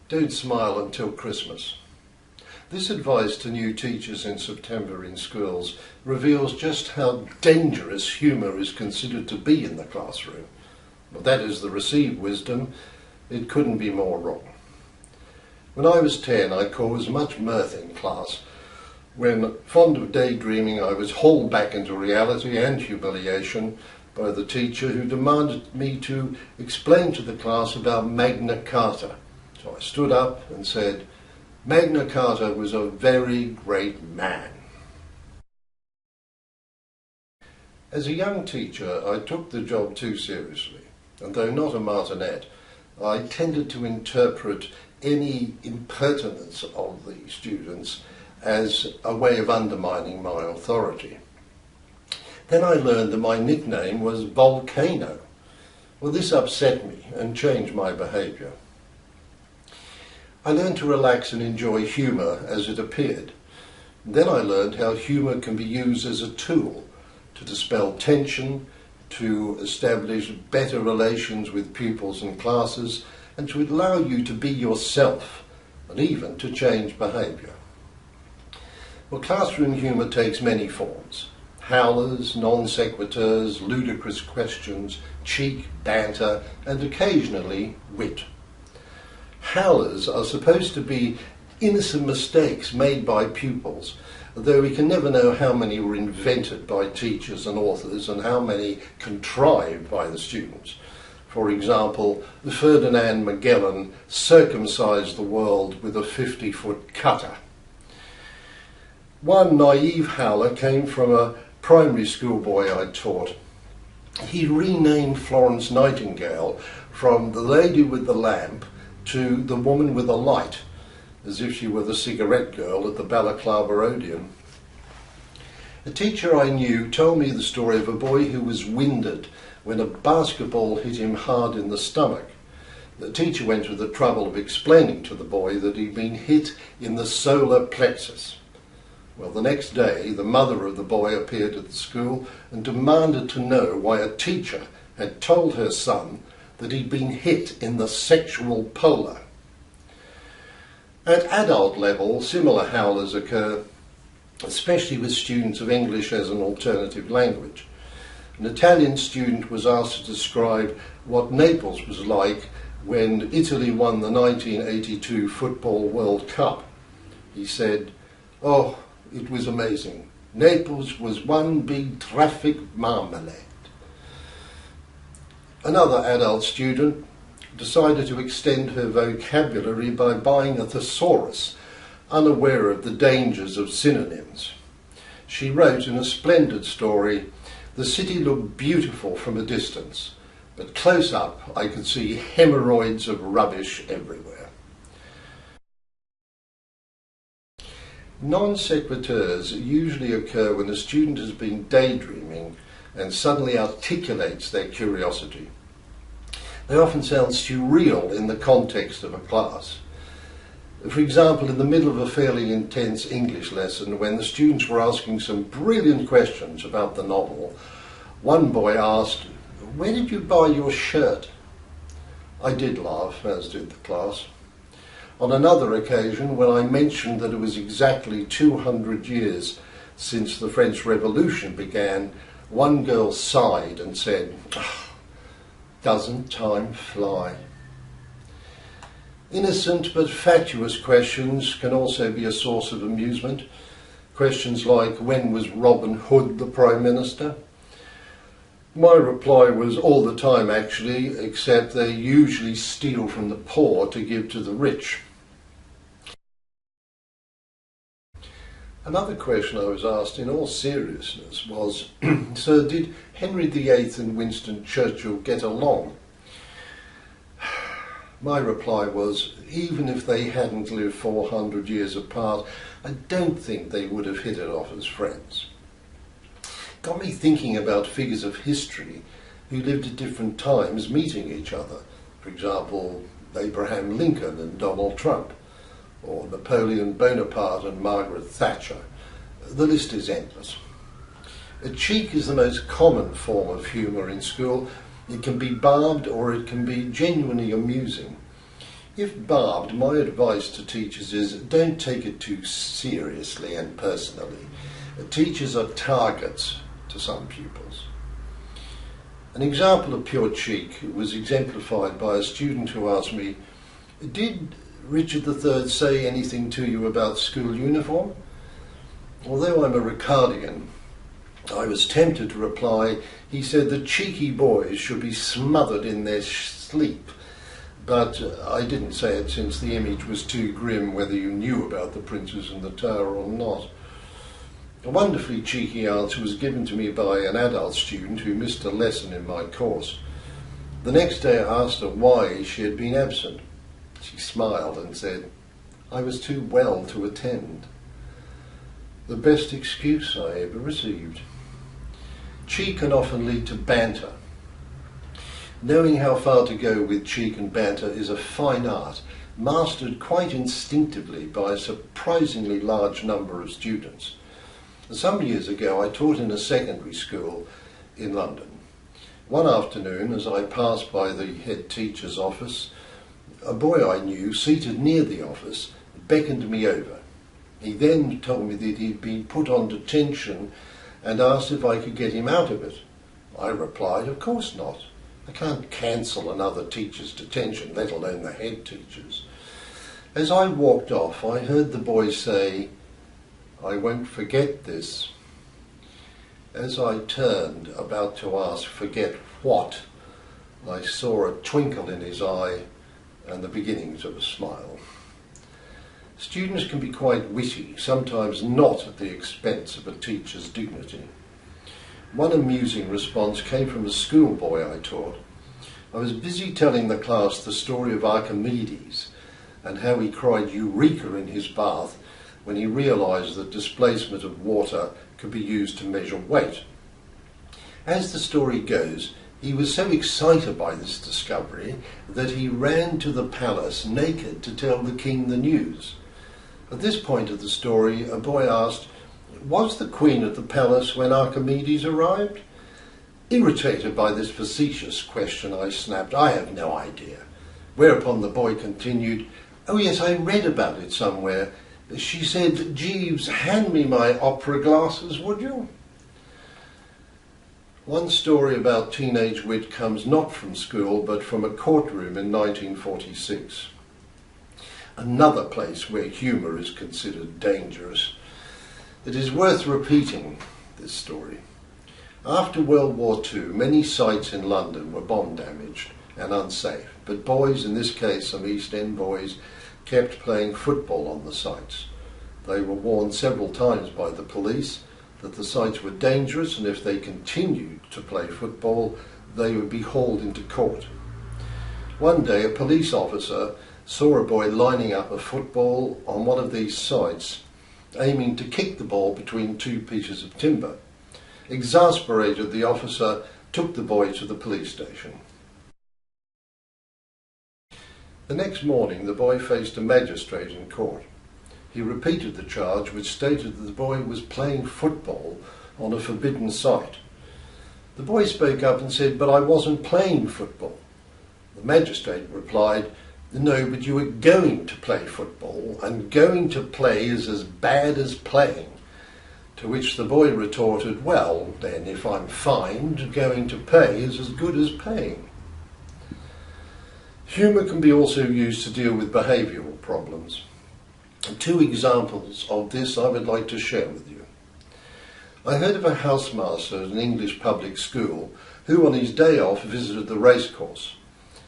Don't smile until Christmas. This advice to new teachers in September in schools reveals just how dangerous humour is considered to be in the classroom. Well, that is the received wisdom. It couldn't be more wrong. When I was 10, I caused much mirth in class. When, fond of daydreaming, I was hauled back into reality and humiliation by the teacher who demanded me to explain to the class about Magna Carta. So I stood up and said, Magna Carta was a very great man. As a young teacher, I took the job too seriously, and though not a martinet, I tended to interpret any impertinence of the students as a way of undermining my authority. Then I learned that my nickname was Volcano. Well, this upset me and changed my behaviour. I learned to relax and enjoy humour as it appeared. Then I learned how humour can be used as a tool to dispel tension, to establish better relations with pupils and classes, and to allow you to be yourself, and even to change behaviour. Well, classroom humour takes many forms. Howlers, non sequiturs, ludicrous questions, cheek, banter, and occasionally wit. Howlers are supposed to be innocent mistakes made by pupils, though we can never know how many were invented by teachers and authors and how many contrived by the students. For example, Ferdinand Magellan circumcised the world with a 50-foot cutter. One naive howler came from a primary school boy I taught. He renamed Florence Nightingale from the lady with the lamp to the woman with a light, as if she were the cigarette girl at the Balaclava Odeon. A teacher I knew told me the story of a boy who was winded when a basketball hit him hard in the stomach. The teacher went to the trouble of explaining to the boy that he'd been hit in the solar plexus. Well, the next day, the mother of the boy appeared at the school and demanded to know why a teacher had told her son that he'd been hit in the sexual polar. At adult level, similar howlers occur, especially with students of English as an alternative language. An Italian student was asked to describe what Naples was like when Italy won the 1982 Football World Cup. He said, "Oh, it was amazing. Naples was one big traffic marmalade." Another adult student decided to extend her vocabulary by buying a thesaurus, unaware of the dangers of synonyms. She wrote in a splendid story, "The city looked beautiful from a distance, but close up I could see hemorrhoids of rubbish everywhere." Non sequiturs usually occur when a student has been daydreaming and suddenly articulates their curiosity. They often sound surreal in the context of a class. For example, in the middle of a fairly intense English lesson, when the students were asking some brilliant questions about the novel, one boy asked, "Where did you buy your shirt?" I did laugh, as did the class. On another occasion, when I mentioned that it was exactly 200 years since the French Revolution began, one girl sighed and said, "Doesn't time fly?" Innocent but fatuous questions can also be a source of amusement. Questions like, when was Robin Hood the Prime Minister? My reply was, all the time actually, except they usually steal from the poor to give to the rich. Another question I was asked in all seriousness was, "So did Henry VIII and Winston Churchill get along?" My reply was, even if they hadn't lived 400 years apart, I don't think they would have hit it off as friends. Got me thinking about figures of history who lived at different times meeting each other. For example, Abraham Lincoln and Donald Trump, or Napoleon Bonaparte and Margaret Thatcher. The list is endless. A cheek is the most common form of humour in school. It can be barbed or it can be genuinely amusing. If barbed, my advice to teachers is don't take it too seriously and personally. Teachers are targets to some pupils. An example of pure cheek was exemplified by a student who asked me, "Did Richard III say anything to you about school uniform?" Although I'm a Ricardian, I was tempted to reply, "He said the cheeky boys should be smothered in their sleep." But I didn't say it since the image was too grim whether you knew about the Princes in the Tower or not. A wonderfully cheeky answer was given to me by an adult student who missed a lesson in my course. The next day I asked her why she had been absent. She smiled and said, "I was too well to attend." The best excuse I ever received. Cheek can often lead to banter. Knowing how far to go with cheek and banter is a fine art, mastered quite instinctively by a surprisingly large number of students. Some years ago I taught in a secondary school in London. One afternoon, as I passed by the head teacher's office, a boy I knew, seated near the office, beckoned me over. He then told me that he'd been put on detention and asked if I could get him out of it. I replied, "Of course not. I can't cancel another teacher's detention, let alone the head teacher's." As I walked off, I heard the boy say, "I won't forget this." As I turned, about to ask, "Forget what?" I saw a twinkle in his eye and the beginnings of a smile. Students can be quite witty, sometimes not at the expense of a teacher's dignity. One amusing response came from a schoolboy I taught. I was busy telling the class the story of Archimedes and how he cried "Eureka" in his bath when he realised that displacement of water could be used to measure weight. As the story goes, he was so excited by this discovery that he ran to the palace naked to tell the king the news. At this point of the story, a boy asked, "Was the queen at the palace when Archimedes arrived?" Irritated by this facetious question, I snapped, "I have no idea." Whereupon the boy continued, "Oh yes, I read about it somewhere. She said, 'Jeeves, hand me my opera glasses, would you?'" One story about teenage wit comes not from school, but from a courtroom in 1946. Another place where humour is considered dangerous. It is worth repeating this story. After World War II, many sites in London were bomb damaged and unsafe, but boys, in this case some East End boys, kept playing football on the sites. They were warned several times by the police that the sites were dangerous, and if they continued to play football, they would be hauled into court. One day a police officer saw a boy lining up a football on one of these sites, aiming to kick the ball between two pieces of timber. Exasperated, the officer took the boy to the police station. The next morning the boy faced a magistrate in court. He repeated the charge, which stated that the boy was playing football on a forbidden site. The boy spoke up and said, "But I wasn't playing football." The magistrate replied, "No, but you were going to play football, and going to play is as bad as playing." To which the boy retorted, "Well, then, if I'm fined, going to pay is as good as paying." Humour can be also used to deal with behavioural problems. Two examples of this I would like to share with you. I heard of a housemaster at an English public school who on his day off visited the racecourse.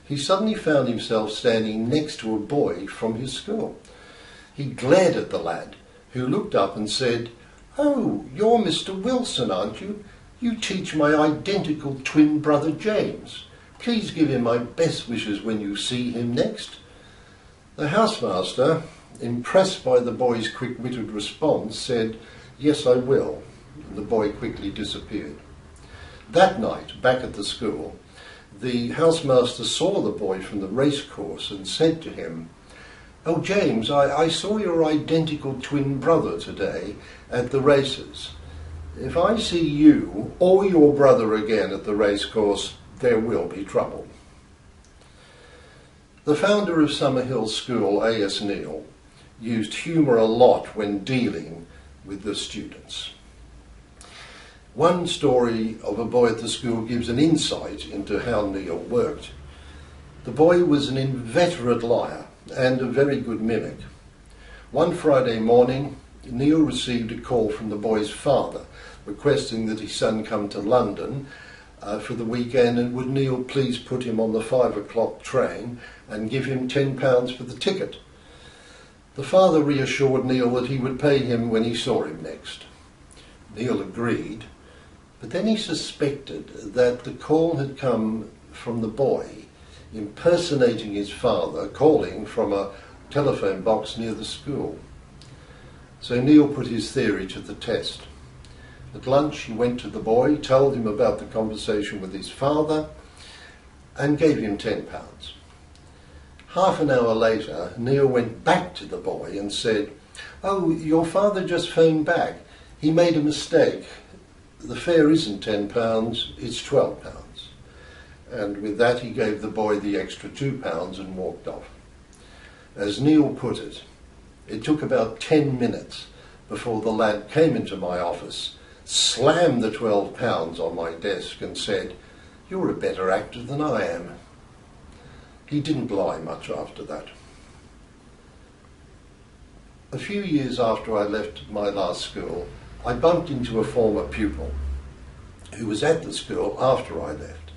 He suddenly found himself standing next to a boy from his school. He glared at the lad, who looked up and said, "Oh, you're Mr. Wilson, aren't you? You teach my identical twin brother James. Please give him my best wishes when you see him next." The housemaster, impressed by the boy's quick-witted response, said, "Yes, I will," and the boy quickly disappeared. That night, back at the school, the housemaster saw the boy from the racecourse and said to him, "Oh, James, I saw your identical twin brother today at the races. If I see you or your brother again at the racecourse, there will be trouble." The founder of Summerhill School, A.S. Neil, used humour a lot when dealing with the students. One story of a boy at the school gives an insight into how Neil worked. The boy was an inveterate liar and a very good mimic. One Friday morning, Neil received a call from the boy's father requesting that his son come to London for the weekend, and would Neil please put him on the 5 o'clock train and give him £10 for the ticket. The father reassured Neil that he would pay him when he saw him next. Neil agreed, but then he suspected that the call had come from the boy impersonating his father, calling from a telephone box near the school. So Neil put his theory to the test. At lunch he went to the boy, told him about the conversation with his father and gave him £10. Half an hour later, Neil went back to the boy and said, "Oh, your father just phoned back. He made a mistake. The fare isn't £10, it's £12. And with that he gave the boy the extra £2 and walked off. As Neil put it, it took about 10 minutes before the lad came into my office, slammed the £12 on my desk and said, "You're a better actor than I am." He didn't lie much after that. A few years after I left my last school, I bumped into a former pupil who was at the school after I left.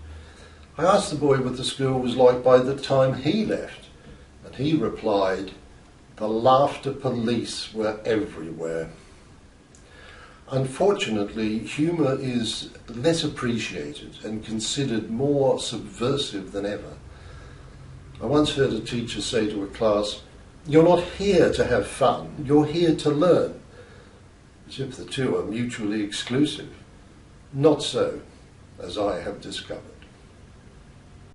I asked the boy what the school was like by the time he left, and he replied, "The laughter police were everywhere." Unfortunately, humour is less appreciated and considered more subversive than ever. I once heard a teacher say to a class, "You're not here to have fun, you're here to learn," as if the two are mutually exclusive. Not so, as I have discovered.